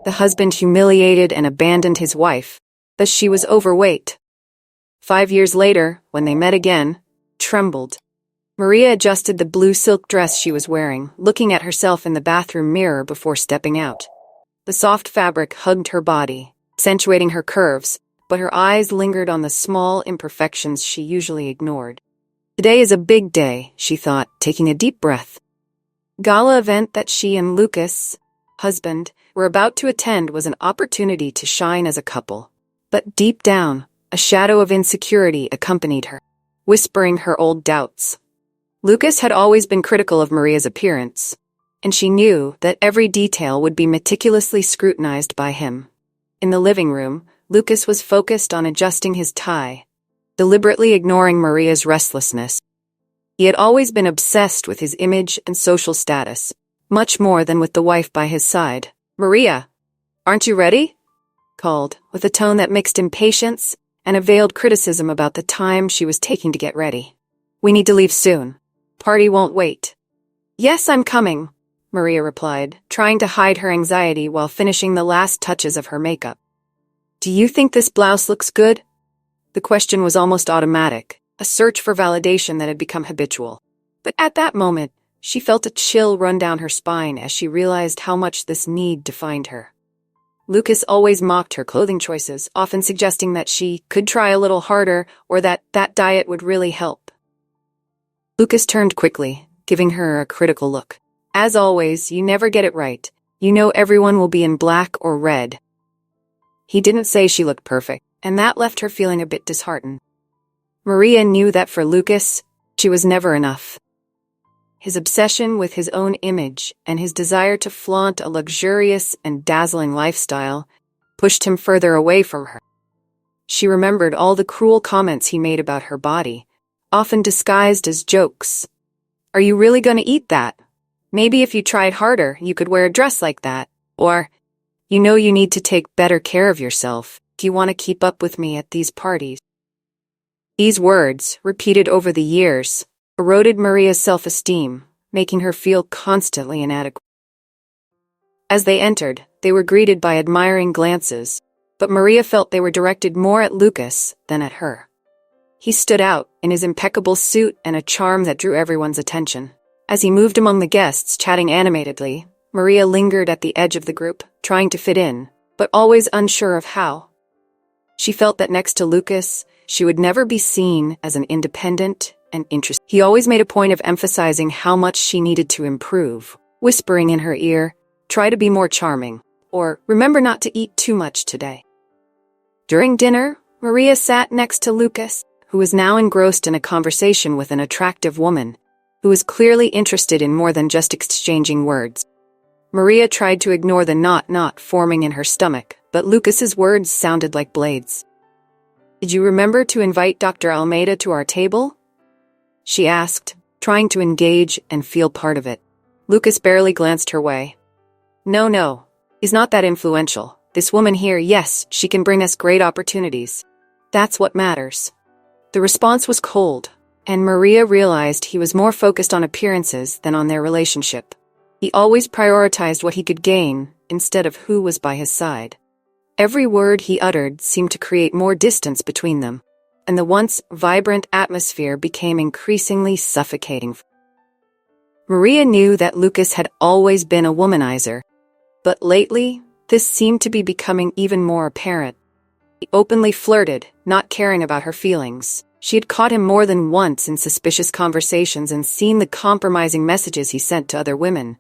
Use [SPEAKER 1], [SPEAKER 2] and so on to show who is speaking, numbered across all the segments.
[SPEAKER 1] The husband humiliated and abandoned his wife, thus she was overweight. 5 years later, when they met again, Trembled. Maria adjusted the blue silk dress she was wearing, looking at herself in the bathroom mirror before stepping out. The soft fabric hugged her body, accentuating her curves, but her eyes lingered on the small imperfections she usually ignored. Today is a big day, she thought, taking a deep breath. Gala event that she and Lucas, husband, were about to attend was an opportunity to shine as a couple. But deep down, a shadow of insecurity accompanied her, whispering her old doubts. Lucas had always been critical of Maria's appearance, and she knew that every detail would be meticulously scrutinized by him. In the living room, Lucas was focused on adjusting his tie, deliberately ignoring Maria's restlessness. He had always been obsessed with his image and social status, much more than with the wife by his side. "Maria, aren't you ready?" called, with a tone that mixed impatience and a veiled criticism about the time she was taking to get ready. "We need to leave soon. Party won't wait." "Yes, I'm coming," Maria replied, trying to hide her anxiety while finishing the last touches of her makeup. "Do you think this blouse looks good?" The question was almost automatic, a search for validation that had become habitual. But at that moment, she felt a chill run down her spine as she realized how much this need defined her. Lucas always mocked her clothing choices, often suggesting that she could try a little harder or that diet would really help. Lucas turned quickly, giving her a critical look. "As always, you never get it right. You know everyone will be in black or red." He didn't say she looked perfect, and that left her feeling a bit disheartened. Maria knew that for Lucas, she was never enough. His obsession with his own image and his desire to flaunt a luxurious and dazzling lifestyle pushed him further away from her. She remembered all the cruel comments he made about her body, often disguised as jokes. "Are you really going to eat that? Maybe if you tried harder, you could wear a dress like that. Or, you know you need to take better care of yourself if you want to keep up with me at these parties." These words, repeated over the years, eroded Maria's self-esteem, making her feel constantly inadequate. As they entered, they were greeted by admiring glances, but Maria felt they were directed more at Lucas than at her. He stood out in his impeccable suit and a charm that drew everyone's attention. As he moved among the guests, chatting animatedly, Maria lingered at the edge of the group, trying to fit in, but always unsure of how. She felt that next to Lucas, she would never be seen as an independent and interesting. He always made a point of emphasizing how much she needed to improve, whispering in her ear, "Try to be more charming," or "Remember not to eat too much today." During dinner, Maria sat next to Lucas, who was now engrossed in a conversation with an attractive woman, who was clearly interested in more than just exchanging words. Maria tried to ignore the knot forming in her stomach, but Lucas's words sounded like blades. "Did you remember to invite Dr. Almeida to our table?" she asked, trying to engage and feel part of it. Lucas barely glanced her way. No, he's not that influential. This woman here, yes, she can bring us great opportunities. That's what matters." The response was cold, and Maria realized he was more focused on appearances than on their relationship. He always prioritized what he could gain instead of who was by his side. Every word he uttered seemed to create more distance between them, and the once vibrant atmosphere became increasingly suffocating. Maria knew that Lucas had always been a womanizer, but lately, this seemed to be becoming even more apparent. He openly flirted, not caring about her feelings. She had caught him more than once in suspicious conversations and seen the compromising messages he sent to other women.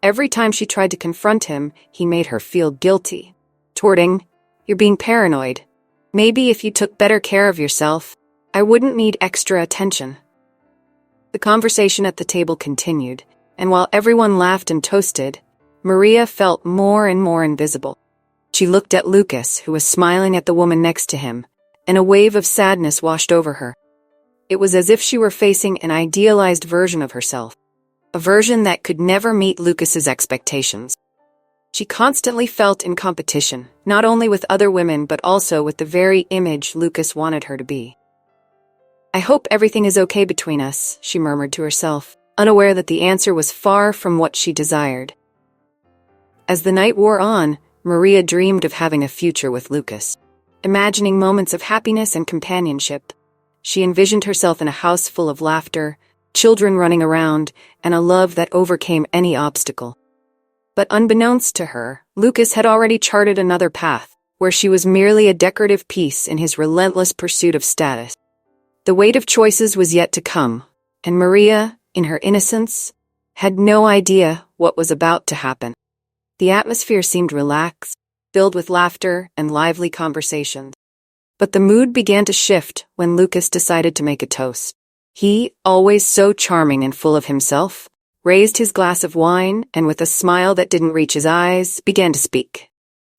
[SPEAKER 1] Every time she tried to confront him, he made her feel guilty. Torting, "You're being paranoid. Maybe if you took better care of yourself, I wouldn't need extra attention." The conversation at the table continued, and while everyone laughed and toasted, Maria felt more and more invisible. She looked at Lucas, who was smiling at the woman next to him, and a wave of sadness washed over her. It was as if she were facing an idealized version of herself, a version that could never meet Lucas's expectations. She constantly felt in competition, not only with other women but also with the very image Lucas wanted her to be. "I hope everything is okay between us," she murmured to herself, unaware that the answer was far from what she desired. As the night wore on, Maria dreamed of having a future with Lucas. Imagining moments of happiness and companionship, she envisioned herself in a house full of laughter, children running around, and a love that overcame any obstacle. But unbeknownst to her, Lucas had already charted another path, where she was merely a decorative piece in his relentless pursuit of status. The weight of choices was yet to come, and Maria, in her innocence, had no idea what was about to happen. The atmosphere seemed relaxed, filled with laughter and lively conversations. But the mood began to shift when Lucas decided to make a toast. He, always so charming and full of himself, raised his glass of wine and with a smile that didn't reach his eyes, began to speak.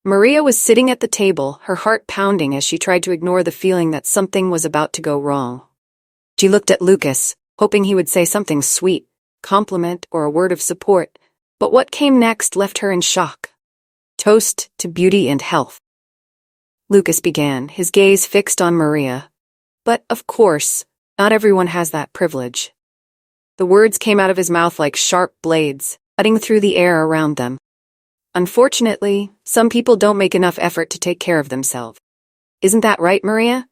[SPEAKER 1] Maria was sitting at the table, her heart pounding as she tried to ignore the feeling that something was about to go wrong. She looked at Lucas, hoping he would say something sweet, compliment or a word of support, but what came next left her in shock. Toast to beauty and health. Lucas began, his gaze fixed on Maria. But, of course, not everyone has that privilege. The words came out of his mouth like sharp blades, cutting through the air around them. Unfortunately, some people don't make enough effort to take care of themselves. Isn't that right, Maria?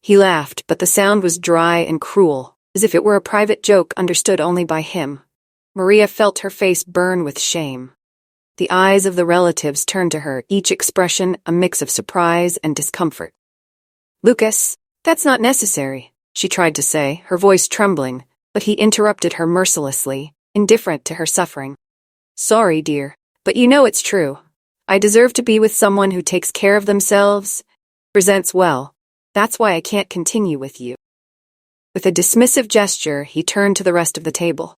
[SPEAKER 1] He laughed, but the sound was dry and cruel, as if it were a private joke understood only by him. Maria felt her face burn with shame. The eyes of the relatives turned to her, each expression a mix of surprise and discomfort. Lucas, that's not necessary, she tried to say, her voice trembling, but he interrupted her mercilessly, indifferent to her suffering. Sorry, dear, but you know it's true. I deserve to be with someone who takes care of themselves, presents well. That's why I can't continue with you. With a dismissive gesture, he turned to the rest of the table.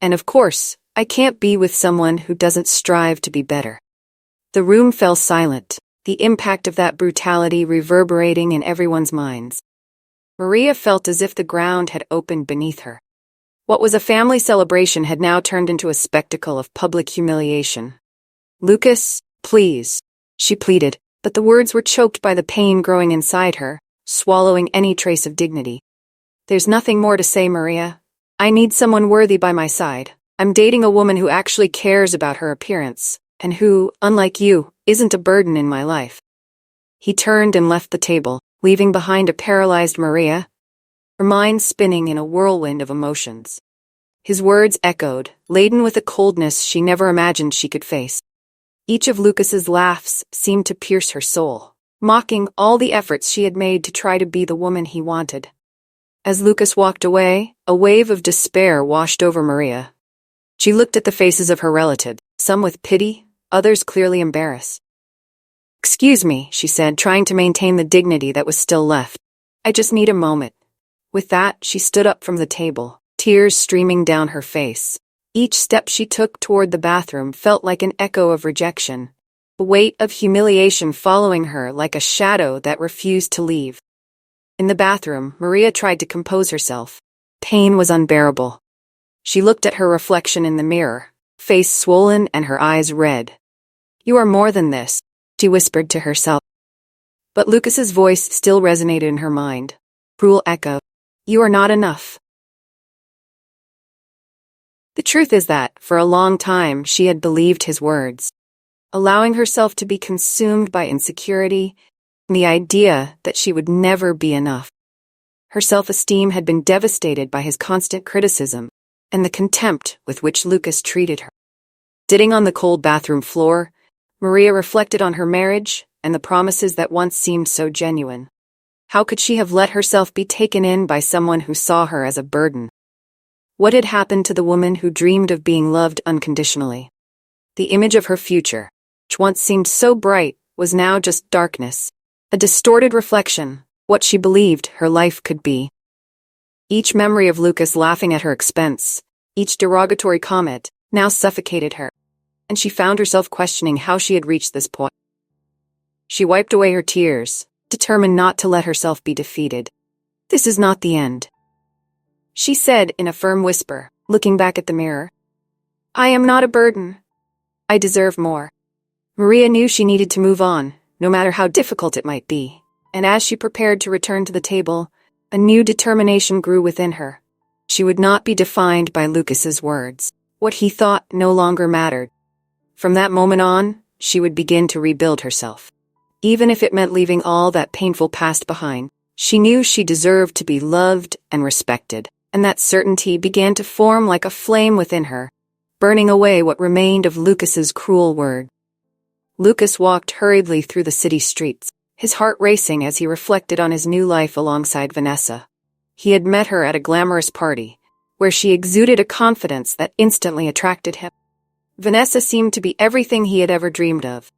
[SPEAKER 1] And of course, I can't be with someone who doesn't strive to be better. The room fell silent, the impact of that brutality reverberating in everyone's minds. Maria felt as if the ground had opened beneath her. What was a family celebration had now turned into a spectacle of public humiliation. Lucas, please, she pleaded, but the words were choked by the pain growing inside her, swallowing any trace of dignity. There's nothing more to say, Maria. I need someone worthy by my side. I'm dating a woman who actually cares about her appearance, and who, unlike you, isn't a burden in my life. He turned and left the table, leaving behind a paralyzed Maria, her mind spinning in a whirlwind of emotions. His words echoed, laden with a coldness she never imagined she could face. Each of Lucas's laughs seemed to pierce her soul, mocking all the efforts she had made to try to be the woman he wanted. As Lucas walked away, a wave of despair washed over Maria. She looked at the faces of her relatives, some with pity, others clearly embarrassed. Excuse me, she said, trying to maintain the dignity that was still left. I just need a moment. With that, she stood up from the table, tears streaming down her face. Each step she took toward the bathroom felt like an echo of rejection, the weight of humiliation following her like a shadow that refused to leave. In the bathroom, Maria tried to compose herself. Pain was unbearable. She looked at her reflection in the mirror, face swollen and her eyes red. You are more than this, she whispered to herself. But Lucas's voice still resonated in her mind. Cruel echo. You are not enough. The truth is that, for a long time, she had believed his words, allowing herself to be consumed by insecurity and the idea that she would never be enough. Her self-esteem had been devastated by his constant criticism and the contempt with which Lucas treated her. Sitting on the cold bathroom floor, Maria reflected on her marriage and the promises that once seemed so genuine. How could she have let herself be taken in by someone who saw her as a burden? What had happened to the woman who dreamed of being loved unconditionally? The image of her future, which once seemed so bright, was now just darkness, a distorted reflection, what she believed her life could be. Each memory of Lucas laughing at her expense, each derogatory comment, now suffocated her, and she found herself questioning how she had reached this point. She wiped away her tears, determined not to let herself be defeated. This is not the end, she said in a firm whisper, looking back at the mirror. I am not a burden. I deserve more. Maria knew she needed to move on, no matter how difficult it might be, and as she prepared to return to the table, a new determination grew within her. She would not be defined by Lucas's words. What he thought no longer mattered. From that moment on, she would begin to rebuild herself. Even if it meant leaving all that painful past behind, she knew she deserved to be loved and respected, and that certainty began to form like a flame within her, burning away what remained of Lucas's cruel word. Lucas walked hurriedly through the city streets, his heart racing as he reflected on his new life alongside Vanessa. He had met her at a glamorous party, where she exuded a confidence that instantly attracted him. Vanessa seemed to be everything he had ever dreamed of.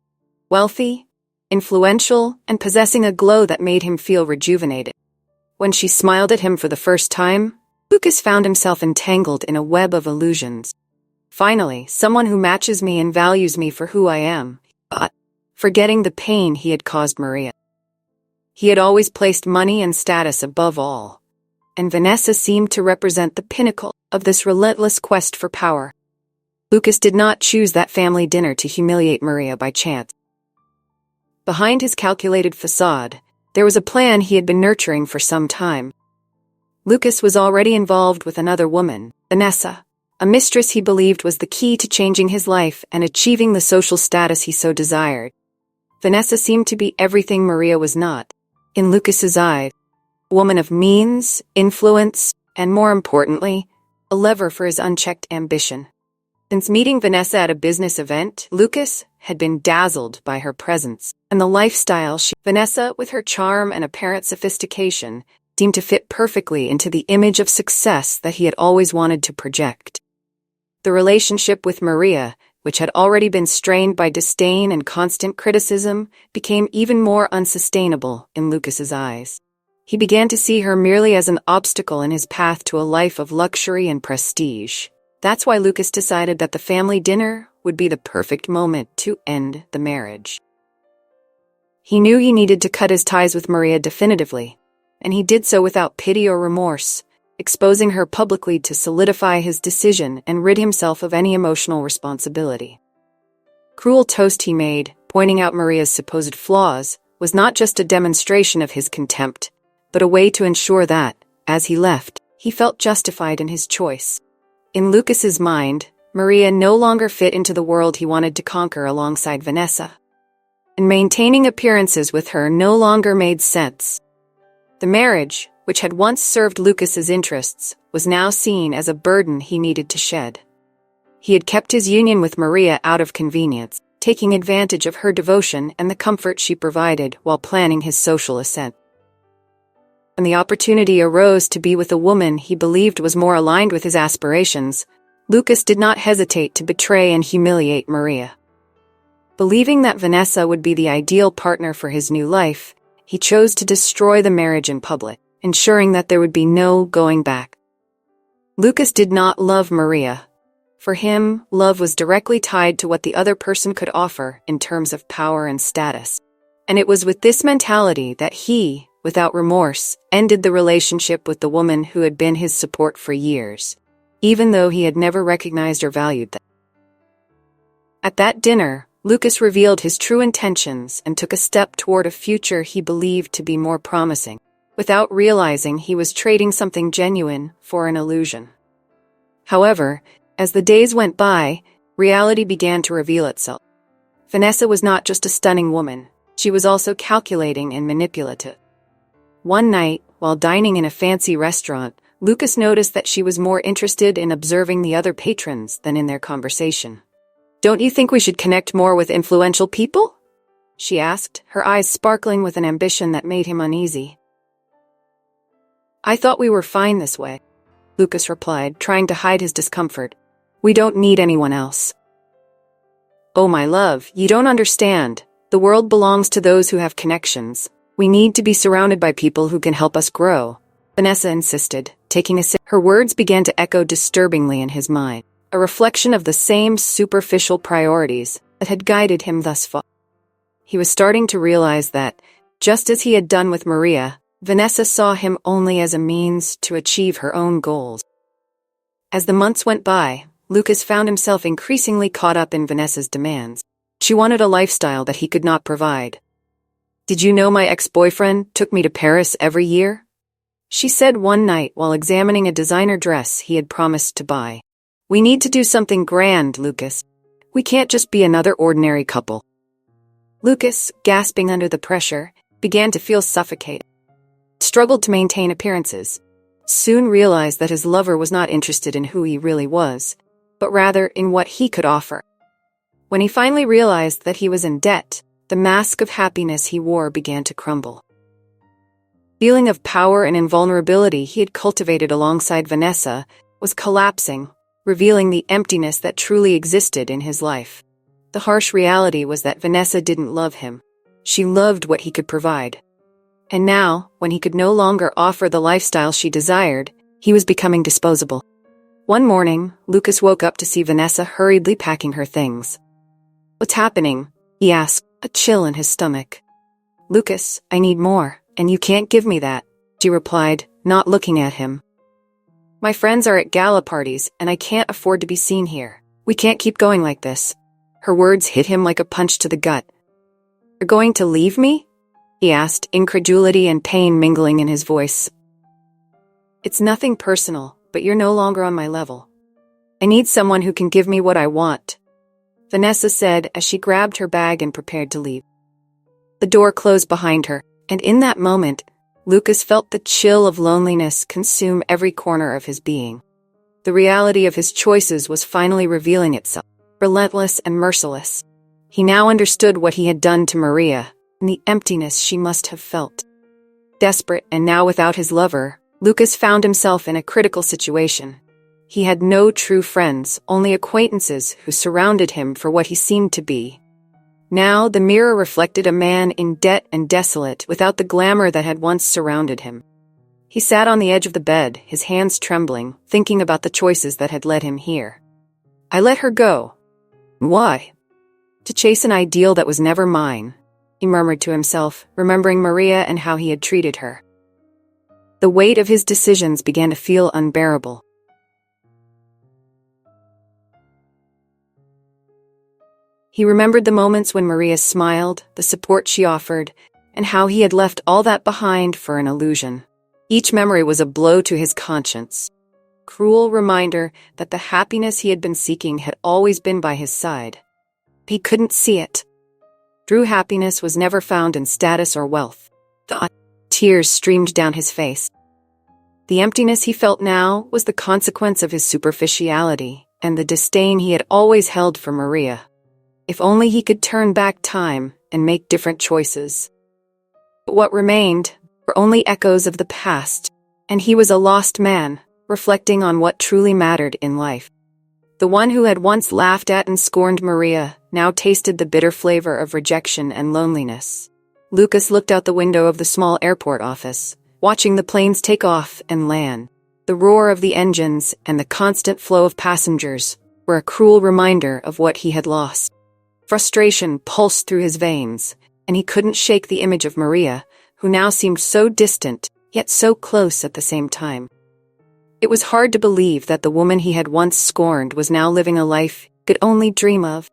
[SPEAKER 1] Wealthy, influential, and possessing a glow that made him feel rejuvenated. When she smiled at him for the first time, Lucas found himself entangled in a web of illusions. Finally, someone who matches me and values me for who I am, he thought, forgetting the pain he had caused Maria. He had always placed money and status above all, and Vanessa seemed to represent the pinnacle of this relentless quest for power. Lucas did not choose that family dinner to humiliate Maria by chance. Behind his calculated facade, there was a plan he had been nurturing for some time. Lucas was already involved with another woman, Vanessa, a mistress he believed was the key to changing his life and achieving the social status he so desired. Vanessa seemed to be everything Maria was not. In Lucas's eyes, a woman of means, influence, and more importantly, a lever for his unchecked ambition. Since meeting Vanessa at a business event, Lucas had been dazzled by her presence and the lifestyle Vanessa, with her charm and apparent sophistication, seemed to fit perfectly into the image of success that he had always wanted to project. The relationship with Maria, which had already been strained by disdain and constant criticism, became even more unsustainable in Lucas's eyes. He began to see her merely as an obstacle in his path to a life of luxury and prestige. That's why Lucas decided that the family dinner would be the perfect moment to end the marriage. He knew he needed to cut his ties with Maria definitively, and he did so without pity or remorse, exposing her publicly to solidify his decision and rid himself of any emotional responsibility. Cruel toast he made, pointing out Maria's supposed flaws, was not just a demonstration of his contempt, but a way to ensure that, as he left, he felt justified in his choice. In Lucas's mind, Maria no longer fit into the world he wanted to conquer alongside Vanessa, and maintaining appearances with her no longer made sense. The marriage, which had once served Lucas's interests, was now seen as a burden he needed to shed. He had kept his union with Maria out of convenience, taking advantage of her devotion and the comfort she provided while planning his social ascent. When the opportunity arose to be with a woman he believed was more aligned with his aspirations, Lucas did not hesitate to betray and humiliate Maria. Believing that Vanessa would be the ideal partner for his new life, he chose to destroy the marriage in public, ensuring that there would be no going back. Lucas did not love Maria. For him, love was directly tied to what the other person could offer in terms of power and status. And it was with this mentality that he, without remorse, ended the relationship with the woman who had been his support for years, even though he had never recognized or valued them. At that dinner, Lucas revealed his true intentions and took a step toward a future he believed to be more promising, without realizing he was trading something genuine for an illusion. However, as the days went by, reality began to reveal itself. Vanessa was not just a stunning woman, she was also calculating and manipulative. One night, while dining in a fancy restaurant, Lucas noticed that she was more interested in observing the other patrons than in their conversation. "Don't you think we should connect more with influential people?" she asked, her eyes sparkling with an ambition that made him uneasy. "I thought we were fine this way," Lucas replied, trying to hide his discomfort. "We don't need anyone else." "Oh, my love, you don't understand. The world belongs to those who have connections. We need to be surrounded by people who can help us grow," Vanessa insisted, taking a sip. Her words began to echo disturbingly in his mind, a reflection of the same superficial priorities that had guided him thus far. He was starting to realize that, just as he had done with Maria, Vanessa saw him only as a means to achieve her own goals. As the months went by, Lucas found himself increasingly caught up in Vanessa's demands. She wanted a lifestyle that he could not provide. "Did you know my ex-boyfriend took me to Paris every year?" she said one night while examining a designer dress he had promised to buy. "We need to do something grand, Lucas. We can't just be another ordinary couple." Lucas, gasping under the pressure, began to feel suffocated. Struggled to maintain appearances. Soon realized that his lover was not interested in who he really was, but rather in what he could offer. When he finally realized that he was in debt, the mask of happiness he wore began to crumble. Feeling of power and invulnerability he had cultivated alongside Vanessa was collapsing, revealing the emptiness that truly existed in his life. The harsh reality was that Vanessa didn't love him. She loved what he could provide. And now, when he could no longer offer the lifestyle she desired, he was becoming disposable. One morning, Lucas woke up to see Vanessa hurriedly packing her things. "What's happening?" he asked, a chill in his stomach. "Lucas, I need more, and you can't give me that," she replied, not looking at him. "My friends are at gala parties, and I can't afford to be seen here. We can't keep going like this." Her words hit him like a punch to the gut. "You're going to leave me?" he asked, incredulity and pain mingling in his voice. "It's nothing personal, but you're no longer on my level. I need someone who can give me what I want," Vanessa said as she grabbed her bag and prepared to leave. The door closed behind her, and in that moment, Lucas felt the chill of loneliness consume every corner of his being. The reality of his choices was finally revealing itself, relentless and merciless. He now understood what he had done to Maria, and the emptiness she must have felt. Desperate and now without his lover, Lucas found himself in a critical situation. He had no true friends, only acquaintances who surrounded him for what he seemed to be. Now the mirror reflected a man in debt and desolate, without the glamour that had once surrounded him. He sat on the edge of the bed, his hands trembling, thinking about the choices that had led him here. "I let her go. Why? To chase an ideal that was never mine," he murmured to himself, remembering Maria and how he had treated her. The weight of his decisions began to feel unbearable. He remembered the moments when Maria smiled, the support she offered, and how he had left all that behind for an illusion. Each memory was a blow to his conscience. Cruel reminder that the happiness he had been seeking had always been by his side. He couldn't see it. True happiness was never found in status or wealth. Tears streamed down his face. The emptiness he felt now was the consequence of his superficiality and the disdain he had always held for Maria. If only he could turn back time and make different choices. But what remained were only echoes of the past, and he was a lost man, reflecting on what truly mattered in life. The one who had once laughed at and scorned Maria now tasted the bitter flavor of rejection and loneliness. Lucas looked out the window of the small airport office, watching the planes take off and land. The roar of the engines and the constant flow of passengers were a cruel reminder of what he had lost. Frustration pulsed through his veins, and he couldn't shake the image of Maria, who now seemed so distant, yet so close at the same time. It was hard to believe that the woman he had once scorned was now living a life he could only dream of.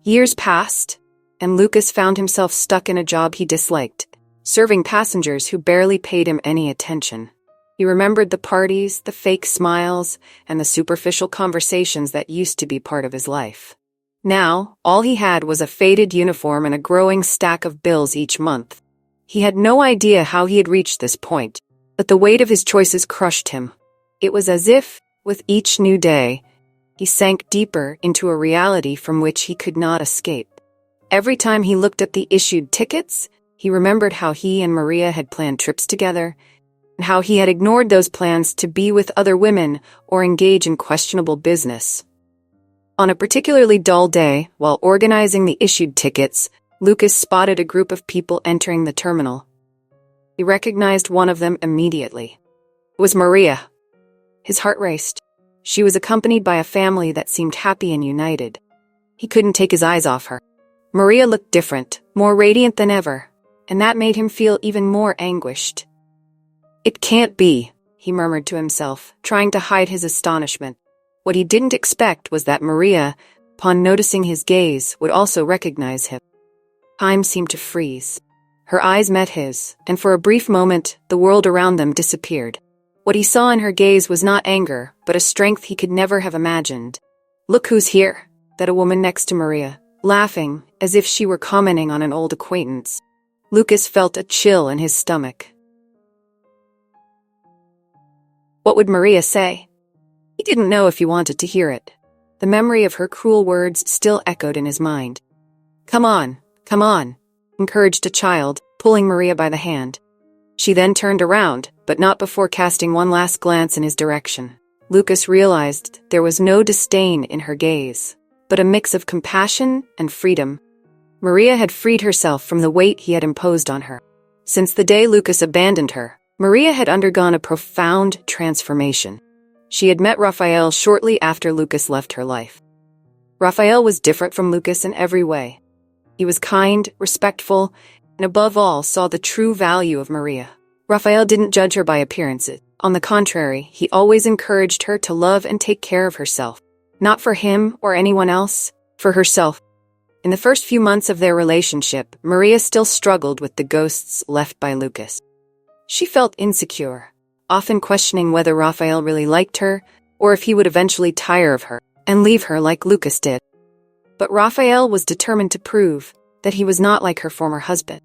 [SPEAKER 1] Years passed, and Lucas found himself stuck in a job he disliked, serving passengers who barely paid him any attention. He remembered the parties, the fake smiles, and the superficial conversations that used to be part of his life. Now, all he had was a faded uniform and a growing stack of bills each month. He had no idea how he had reached this point, but the weight of his choices crushed him. It was as if, with each new day, he sank deeper into a reality from which he could not escape. Every time he looked at the issued tickets, he remembered how he and Maria had planned trips together, and how he had ignored those plans to be with other women or engage in questionable business. On a particularly dull day, while organizing the issued tickets, Lucas spotted a group of people entering the terminal. He recognized one of them immediately. It was Maria. His heart raced. She was accompanied by a family that seemed happy and united. He couldn't take his eyes off her. Maria looked different, more radiant than ever, and that made him feel even more anguished. "It can't be," he murmured to himself, trying to hide his astonishment. What he didn't expect was that Maria, upon noticing his gaze, would also recognize him. Time seemed to freeze. Her eyes met his, and for a brief moment, the world around them disappeared. What he saw in her gaze was not anger, but a strength he could never have imagined. "Look who's here," said a woman next to Maria, laughing as if she were commenting on an old acquaintance. Lucas felt a chill in his stomach. What would Maria say? He didn't know if he wanted to hear it. The memory of her cruel words still echoed in his mind. Come on, encouraged a child, pulling Maria by the hand. She then turned around, but not before casting one last glance in his direction. Lucas realized there was no disdain in her gaze, but a mix of compassion and freedom. Maria had freed herself from the weight he had imposed on her. Since the day Lucas abandoned her, Maria had undergone a profound transformation. She had met Raphael shortly after Lucas left her life. Raphael was different from Lucas in every way. He was kind, respectful, and above all saw the true value of Maria. Raphael didn't judge her by appearances. On the contrary, he always encouraged her to love and take care of herself. Not for him or anyone else, for herself. In the first few months of their relationship, Maria still struggled with the ghosts left by Lucas. She felt insecure, often questioning whether Raphael really liked her or if he would eventually tire of her and leave her like Lucas did. But Raphael was determined to prove that he was not like her former husband.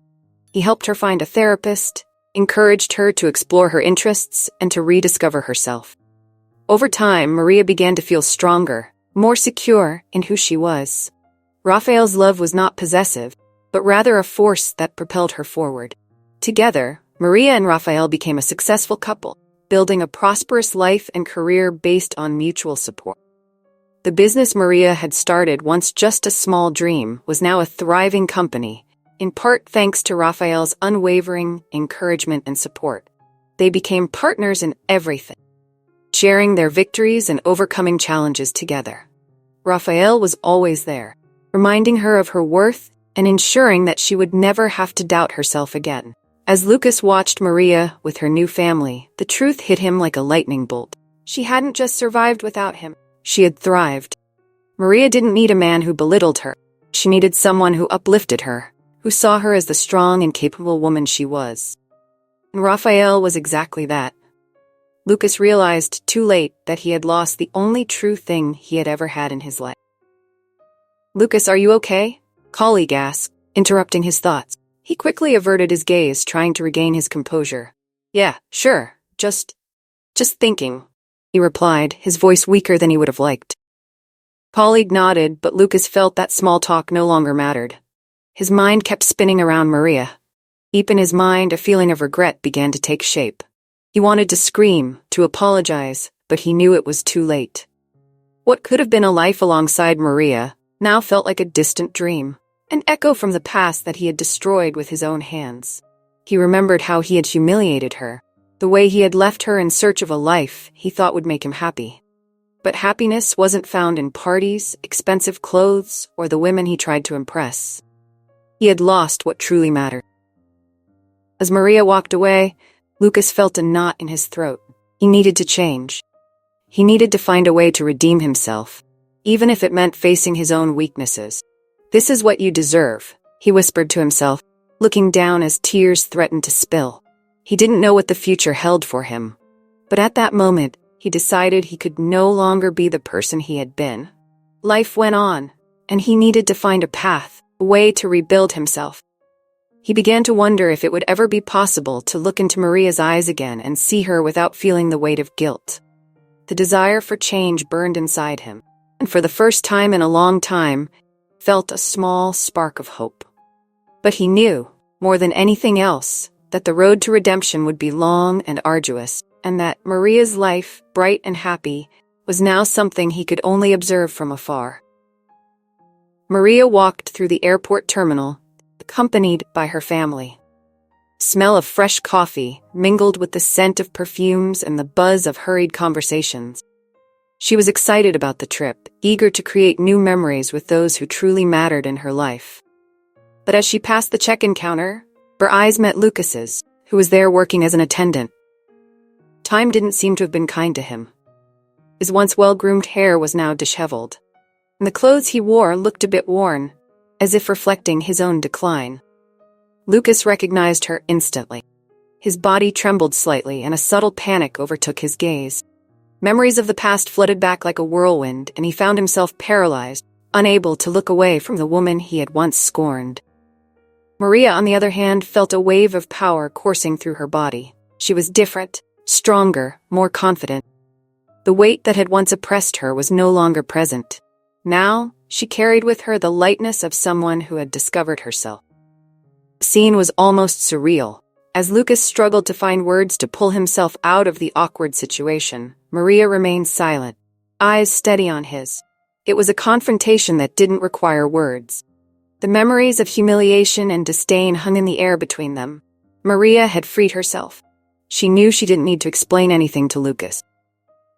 [SPEAKER 1] He helped her find a therapist, encouraged her to explore her interests and to rediscover herself. Over time, Maria began to feel stronger, more secure in who she was. Raphael's love was not possessive, but rather a force that propelled her forward. Together, Maria and Raphael became a successful couple, building a prosperous life and career based on mutual support. The business Maria had started once just a small dream was now a thriving company, in part thanks to Raphael's unwavering encouragement and support. They became partners in everything, sharing their victories and overcoming challenges together. Raphael was always there, reminding her of her worth and ensuring that she would never have to doubt herself again. As Lucas watched Maria with her new family, the truth hit him like a lightning bolt. She hadn't just survived without him, she had thrived. Maria didn't need a man who belittled her. She needed someone who uplifted her, who saw her as the strong and capable woman she was. And Raphael was exactly that. Lucas realized too late that he had lost the only true thing he had ever had in his life. "Lucas, are you okay?" Colleague asked, interrupting his thoughts. He quickly averted his gaze, trying to regain his composure. "Yeah, sure, just thinking," he replied, his voice weaker than he would have liked. Colleague nodded, but Lucas felt that small talk no longer mattered. His mind kept spinning around Maria. Deep in his mind, a feeling of regret began to take shape. He wanted to scream, to apologize, but he knew it was too late. What could have been a life alongside Maria now felt like a distant dream, an echo from the past that he had destroyed with his own hands. He remembered how he had humiliated her, the way he had left her in search of a life he thought would make him happy. But happiness wasn't found in parties, expensive clothes, or the women he tried to impress. He had lost what truly mattered. As Maria walked away, Lucas felt a knot in his throat. He needed to change. He needed to find a way to redeem himself, even if it meant facing his own weaknesses. "This is what you deserve," he whispered to himself, looking down as tears threatened to spill. He didn't know what the future held for him, but at that moment, he decided he could no longer be the person he had been. Life went on, and he needed to find a path, a way to rebuild himself. He began to wonder if it would ever be possible to look into Maria's eyes again and see her without feeling the weight of guilt. The desire for change burned inside him, and for the first time in a long time, felt a small spark of hope. But he knew, more than anything else, that the road to redemption would be long and arduous, and that Maria's life, bright and happy, was now something he could only observe from afar. Maria walked through the airport terminal, accompanied by her family. The smell of fresh coffee mingled with the scent of perfumes and the buzz of hurried conversations. She was excited about the trip, eager to create new memories with those who truly mattered in her life. But as she passed the check-in counter, her eyes met Lucas's, who was there working as an attendant. Time didn't seem to have been kind to him. His once well-groomed hair was now disheveled, and the clothes he wore looked a bit worn, as if reflecting his own decline. Lucas recognized her instantly. His body trembled slightly, and a subtle panic overtook his gaze. Memories of the past flooded back like a whirlwind, and he found himself paralyzed, unable to look away from the woman he had once scorned. Maria, on the other hand, felt a wave of power coursing through her body. She was different, stronger, more confident. The weight that had once oppressed her was no longer present. Now, she carried with her the lightness of someone who had discovered herself. The scene was almost surreal. As Lucas struggled to find words to pull himself out of the awkward situation, Maria remained silent, eyes steady on his. It was a confrontation that didn't require words. The memories of humiliation and disdain hung in the air between them. Maria had freed herself. She knew she didn't need to explain anything to Lucas.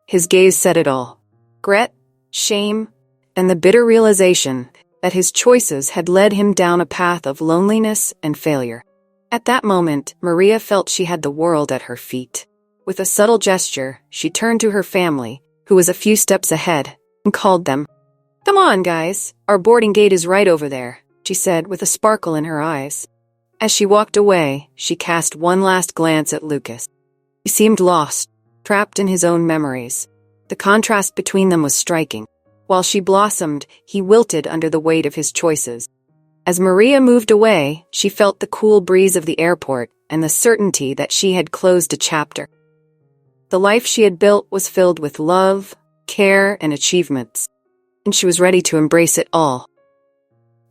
[SPEAKER 1] His gaze said it all. Regret, shame, and the bitter realization that his choices had led him down a path of loneliness and failure. At that moment, Maria felt she had the world at her feet. With a subtle gesture, she turned to her family, who was a few steps ahead, and called them. "Come on, guys. Our boarding gate is right over there," she said with a sparkle in her eyes. As she walked away, she cast one last glance at Lucas. He seemed lost, trapped in his own memories. The contrast between them was striking. While she blossomed, he wilted under the weight of his choices. As Maria moved away, she felt the cool breeze of the airport and the certainty that she had closed a chapter. The life she had built was filled with love, care, and achievements, and she was ready to embrace it all.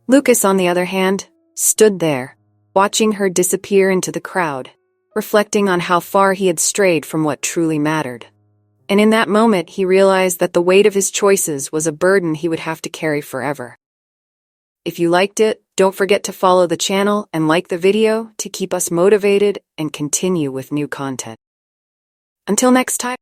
[SPEAKER 1] Lucas, on the other hand, stood there, watching her disappear into the crowd, reflecting on how far he had strayed from what truly mattered. And in that moment, he realized that the weight of his choices was a burden he would have to carry forever. If you liked it, don't forget to follow the channel and like the video to keep us motivated and continue with new content. Until next time.